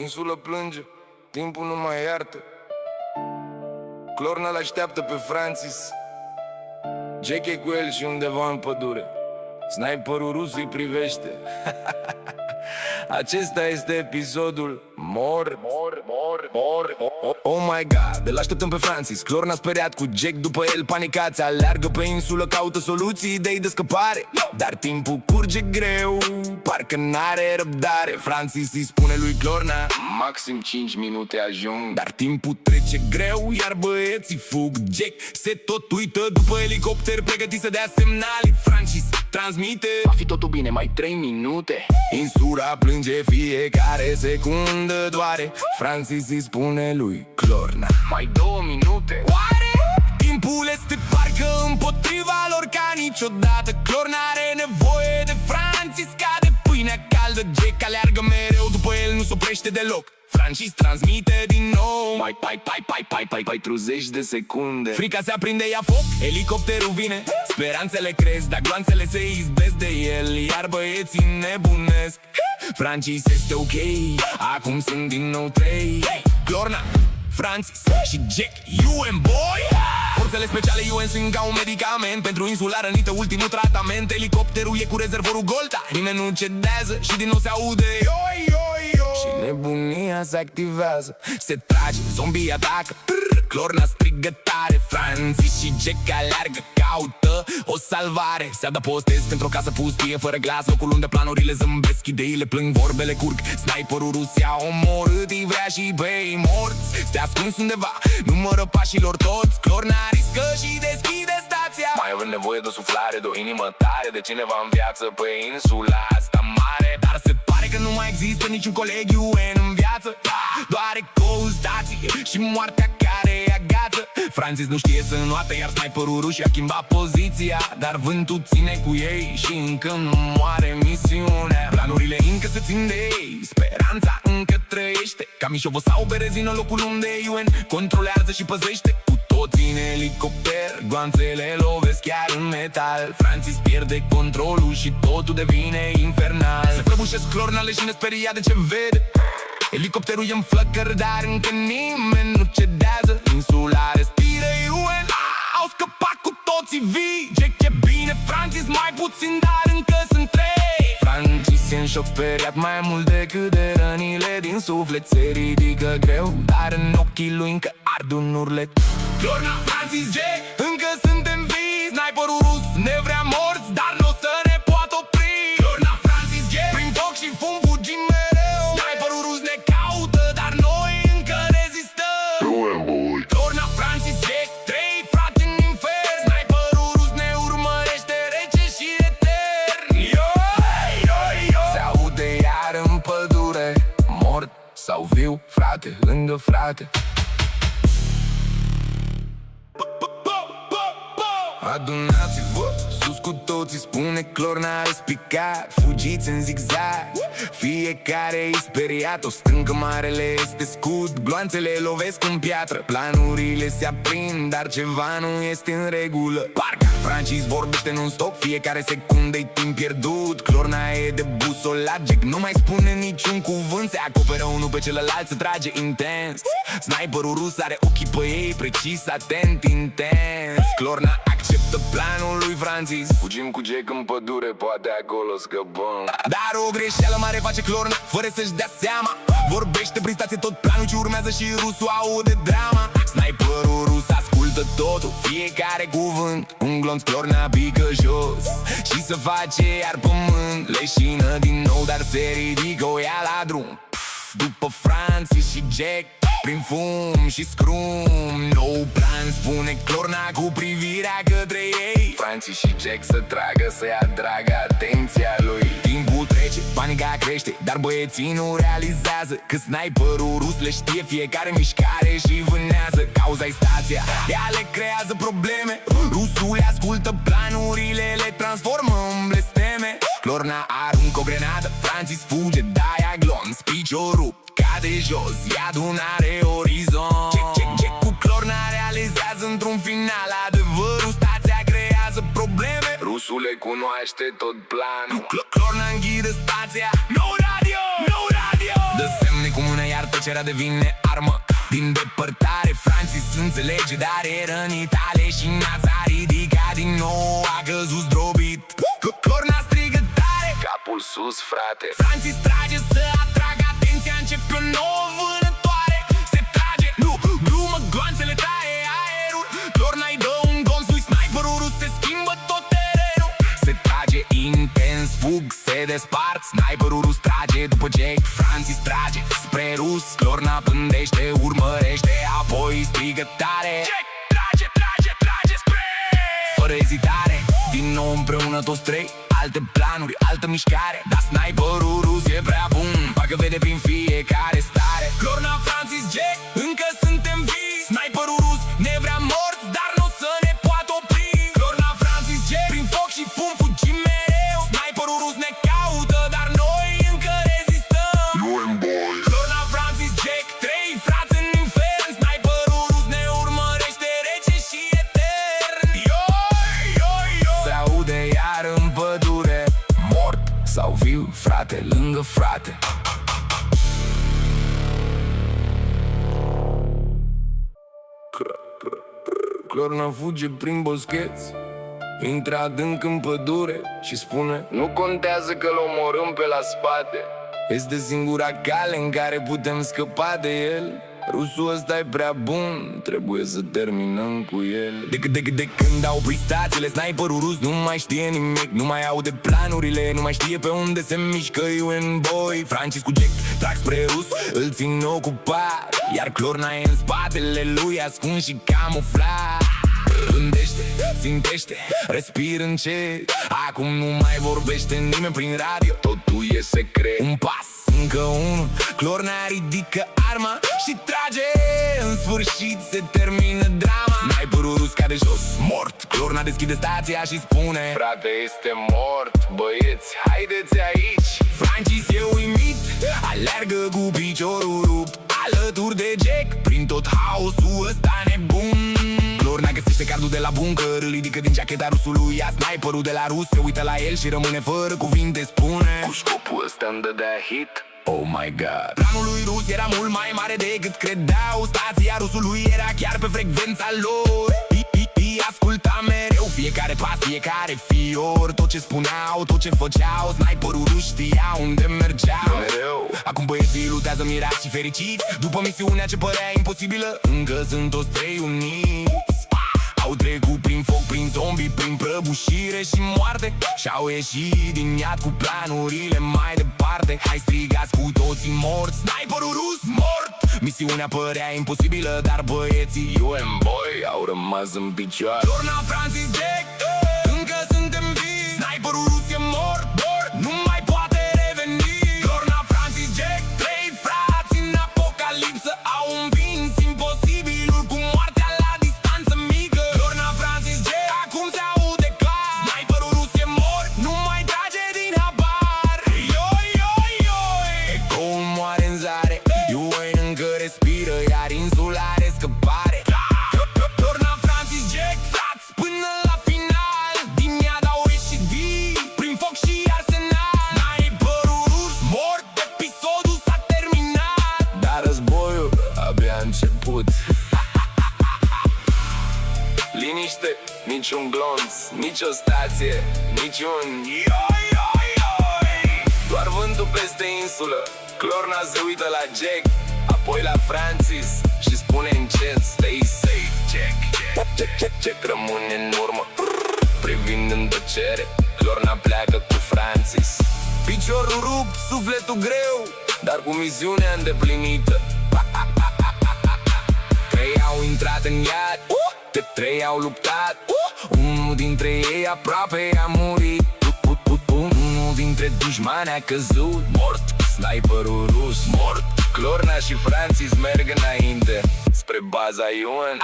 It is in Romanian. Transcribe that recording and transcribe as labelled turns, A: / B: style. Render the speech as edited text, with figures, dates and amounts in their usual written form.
A: Insulă plânge, timpul nu mai iartă. Clorna l-așteaptă pe Francis. Jack e cu el și undeva în pădure. Sniperul rus îi privește. Acesta este episodul Mor. Oh my god, îl așteptăm pe Francis. Clorna speriat cu Jack după el panicați. Aleargă pe insulă, caută soluții, idei de scăpare. Dar timpul curge greu, parcă n-are răbdare. Francis îi spune lui Clorna: maxim 5 minute ajung. Dar timpul trece greu, iar băieții fug. Jack se tot uită după elicopter, pregătit să dea semnale. Francis transmite: va fi totul bine, mai 3 minute. Insula plânge, fiecare secundă doare. Francis îi spune lui Clorna: mai 2 minute. Oare? Timpul este parcă împotriva lor ca niciodată. Clorna are nevoie de Francis ca de pâinea caldă. Jack aleargă mereu după el, nu se oprește deloc. Francis transmite din nou: mai 40 de secunde. Frica se aprinde, ia foc, elicopterul vine. Speranțele cresc, dar gloanțele se izbesc de el, iar băieții nebunesc. Francis este ok, acum sunt din nou 3. Clorna, Francis și Jack, UN boy. Forțele speciale UN sunt ca un medicament pentru insula rănită, ultimul tratament. Elicopterul e cu rezervorul gol, dar nimeni nu cedează și din nou se aude și nebunia se activează. Se trage, zombie atacă, Clorna strigă tare. Francis și Jack aleargă, caută o salvare. Se adăpostez într-o casă pustie, fără glas, locul unde planurile zâmbesc, ideile plâng, vorbele curg. Sniperul rus i-a omorât, îi vrea și pe ei morți. Stă ascuns undeva, numără pașilor toți. Clorna riscă și deschide stația, mai având nevoie de o suflare, de o inimă tare, de cineva în viață pe insula asta mare. Dar se pare că nu mai există niciun coleg UN în viață, doar ecoustații și moartea care îi agață. Francis nu știe să înnoate, iar sniperul rus și-a schimbat poziția. Dar vântul ține cu ei și încă nu moare misiunea. Planurile încă se țin de ei, speranța încă trăiește. Ca mișovă sau berezină, locul unde UN controlează și păzește. Cu toți în elicopter, gloanțele lovesc chiar în metal. Francis pierde controlul și totul devine infernal. Se prăbușesc Clorna leșine, speriat de ce vede. Elicopterul e în flăcări, dar încă nimeni nu cedează. Insula respiră, UN au scăpat cu toții vii. Jack e bine, Francis mai puțin, dar încă sunt 3. Francis e în șoc, speriat mai mult decât de rănile din suflet. Se ridică greu, dar în ochii lui încă ard un urlet. Clorna, Francis, Jack, încă suntem vii. Sniperul rus ne vrea morți, dar n-o să ne poată opri. Clorna, Francis, Jack, prin foc și fum fugim mereu. Sniperul rus ne caută, dar noi încă rezistăm. Clorna, Francis, Jack, 3 frate în infern. Sniperul rus ne urmărește rece și etern. Se aude iar în pădure, mort sau viu, frate lângă frate. Adunați-vă sus cu toții, spune Clorna respicat. Fugiți în zigzag, fiecare e speriat. O stâncă marele este scut, gloanțele lovesc în piatră. Planurile se aprind, dar ceva nu este în regulă. Parcă Francis vorbește non-stop, fiecare secundă-i timp pierdut. Clorna e de busolat, Jack nu mai spune niciun cuvânt. Se acoperă unul pe celălalt, se trage intens. Sniperul rus are ochii pe ei, precis, atent, intens. Clorna acceptă planul lui Francis. Fugim cu Jack în pădure, poate acolo scăpăm. Dar o greșeală mare face Clorna, fără să-și dea seama. Vorbește prin stație tot planul ce urmează și rusul aude drama. Sniperul rus ascultă totul, fiecare cuvânt. Un glonț, Clorna pică jos și se face iar pământ. Leșină din nou, dar se ridică, o ia la drum. După Francis și Jack, prin fum și scrum, nou plan, spune Clorna cu privirea către ei. Francis și Jack să tragă, să-i atragă atenția lui. Timpul trece, panica crește, dar băieții nu realizează că sniperul rus le știe fiecare mișcare și vânează. Cauza-i stația, ea le creează probleme. Rusul le ascultă planurile, le transformă în blesteme. Clorna aruncă o grenadă, Francis fuge, de-aia glonț, piciorul cade jos, iadul n-are orizont. Jack cu Clorna realizează într-un final adevărul, stația creează probleme. Rusul le cunoaște tot planul. Clorna înghide stația, no radio, no radio. Dă semne cu mâna, Întoarcerea devine armă din depărtare. Francis înțelege, dar e rănit. Ale și nața ridica din nou, a căzut zdrobit. Clorna strigă tare, capul sus, frate. Francis trage să atragă atenția, începe o nouă vânătoare. Se trage, nu, glumă, gloanțele taie aerul. Clorna-i dă un gons lui sniperul rus, se schimbă tot terenul. Se trage intens, fug, se despart. Sniperul rus trage după Jake, Francis trage spre rus. Clorna pândește, urmărește, apoi strigă tare. Jake trage, trage, trage spre. Fără ezitare, din nou împreună toți trei. Alte planuri, altă mișcare, dar sniperul rus e prea bun, parcă vede prin fiecare stare. Clorna, Francis, Jake, încă suntem vii. Sniperul rus ne vrea morți, dar nu o să ne poată opri. Clorna, Francis, Jake, prin foc și fum fugim mereu. Sniperul rus ne caută, dar noi încă rezistăm. Clorna, Francis, Jake, trei frați în infern. Sniperul rus ne urmărește rece și etern. Se aude iar în pădure, mort sau viu, frate lângă frate. Clorna fuge prin boscheți, intră adânc în pădure și spune: nu contează că l-omorâm pe la spate, este singura cale în care putem scăpa de el. Rusul ăsta e prea bun, trebuie să terminăm cu el. De când au oprit stațiile, sniperul rus nu mai știe nimic. Nu mai aude planurile, nu mai știe pe unde se mișcă în boi. Francis cu Jake trag spre rus, îl țin ocupat, iar Clorna e în spatele lui, ascuns și camuflat. Gândește, țintește, respir încet. Acum nu mai vorbește nimeni prin radio, totul e secret. Un pas, încă unul, Clorna ridică arma și trage. În sfârșit se termină drama. Sniperul rus cade jos, mort. Clorna deschide stația și spune: frate, este mort, băieți, haideți aici. Francis e uimit, alergă cu piciorul rupt alături de Jake prin tot haosul ăsta nebun. Clorna găsește cardul de la bunker, îl ridică din jacheta rusului, ia sniperul de la rus, se uită la el și rămâne fără cuvinte, spune: cu scopul ăsta îmi dădea hit. Oh my god. Planul lui rus era mult mai mare decât credeau. Stația rusului era chiar pe frecvența lor. Asculta mereu fiecare pas, fiecare fior. Tot ce spuneau, tot ce făceau. Sniperul rus știa unde mergeau mereu. Acum băieții lutează mirați și fericiți. După misiunea ce părea imposibilă, încă sunt toți trei uniți. Au trecut prin foc, prin zombie, prin prăbușire și moarte, și-au ieșit din iad cu planurile mai departe. Hai, strigați cu toții morți, sniperul rus mort. Misiunea părea imposibilă, dar băieții UM Boy au rămas în picioare. Clorna, Francis, Jake, încă suntem vii. Sniperul rus e mort, nu mai poate reveni. Clorna, Francis, Jake, trei frați în apocalipsă au învins imposibilul cu moartea la distanță mică. Clorna, Francis, Jake, acum se aude clar. Sniperul rus e mort, nu mai trage din habar. Ecoul moare în zare, UN încă respiră, iar insula are scăpare. Clorna, Francis, Jake, frați până la final. Din iad au ieșit vii, prin foc și arsenal. Sniperul rus mort, episodul s-a terminat, dar războiul abia a început. Liniște, niciun glonț, nici o stație, niciun doar vântul peste insulă. Clorna se uită la Jake, apoi la Francis și spune încet: stay safe, Jack rămâne în urmă, privind în tăcere. Clorna pleacă cu Francis, piciorul rupt, sufletul greu, dar cu misiunea îndeplinită. Trei au intrat în iad, trei au luptat. Unul dintre ei aproape a murit. Unul dintre dușmani a căzut mort. Sniperul rus mort. Clorna și Francis merg înainte spre baza UN.